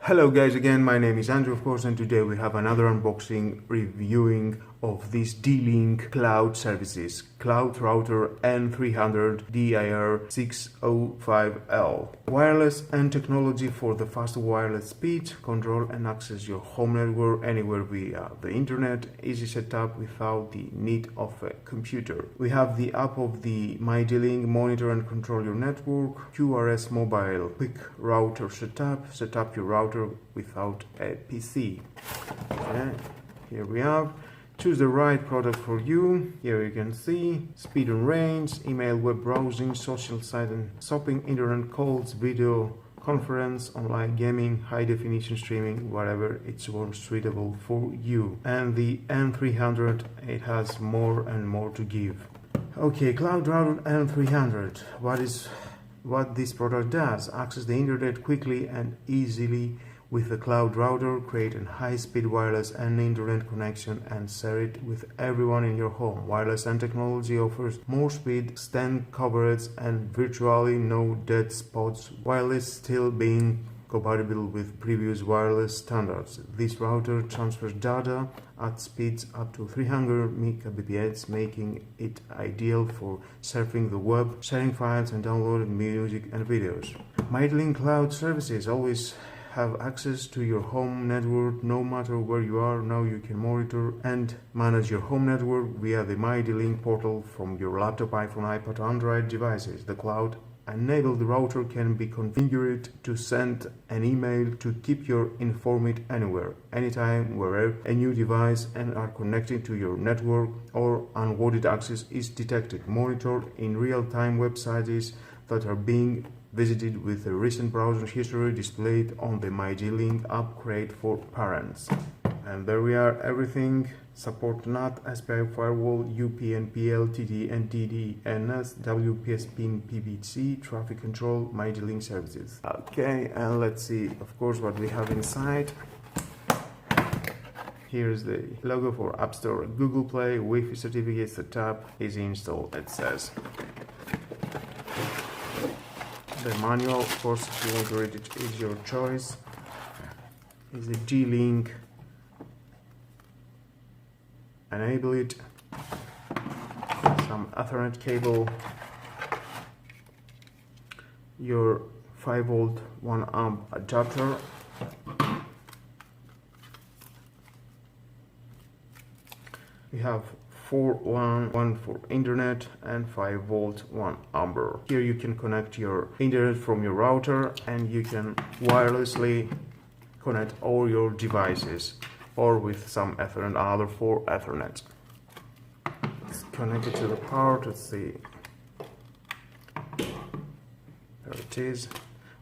Hello guys, again my name is Andrew of course, and today we have another unboxing reviewing of these D-Link cloud services. Cloud router N300 DIR-605L. Wireless and technology for the fast wireless speed, control and access your home network anywhere via the internet. Easy setup without the need of a computer. We have the app of the My D-Link, monitor and control your network. QRS mobile, quick router setup. Set up your router without a PC. Okay, here we have. Choose the right product for you. Here you can see speed and range, email, web browsing, social site and shopping, internet calls, video conference, online gaming, high definition streaming, whatever it's more suitable for you. And the N300, it has more and more to give. Okay, cloud router N300. What this product does: access the internet quickly and easily with the cloud router, create a high-speed wireless and internet connection and share it with everyone in your home. Wireless and technology offers more speed, extend coverage and virtually no dead spots, while still being compatible with previous wireless standards. This router transfers data at speeds up to 300 Mbps, making it ideal for surfing the web, sharing files and downloading music and videos. My D-Link cloud services always have access to your home network no matter where you are. Now you can monitor and manage your home network via the My D-Link portal from your laptop, iPhone, iPad, Android devices. The cloud-enabled router can be configured to send an email to keep you informed anywhere, anytime, wherever a new device and are connected to your network or unwanted access is detected. Monitor in real-time websites that are being visited with the recent browser history displayed on the My D-Link app, great for parents. And there we are, everything. Support NAT, SPI firewall, UPN, PL, TD, NTD, NS, WPSPN, PBC, traffic control, My D-Link services. Okay, and let's see, of course, what we have inside. Here's the logo for App Store, Google Play, Wi-Fi certificate setup, easy install, it says. The manual, of course, if you want to read it, is your choice. Is the D-Link. Enable it. Some Ethernet cable. Your 5V 1A adapter. We have one for internet and 5V 1A. Here you can connect your internet from your router and you can wirelessly connect all your devices, or with some Ethernet, other for Ethernet. It's connected to the power. Let's see. There it is.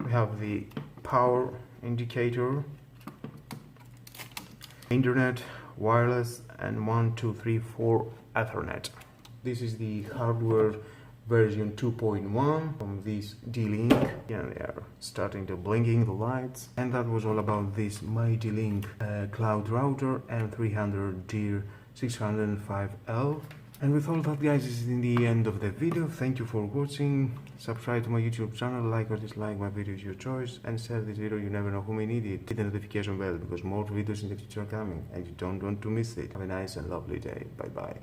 We have the power indicator, internet, wireless, and 1, 2, 3, 4 Ethernet. This is the hardware version 2.1 from this D-Link. Yeah, they are starting to blinking the lights. And that was all about this My D-Link cloud router N300 DIR-605L. And with all that, guys, this is in the end of the video. Thank you for watching. Subscribe to my YouTube channel, like or dislike my video is your choice, and share this video, you never know who may need it. Hit the notification bell because more videos in the future are coming and you don't want to miss it. Have a nice and lovely day. Bye bye.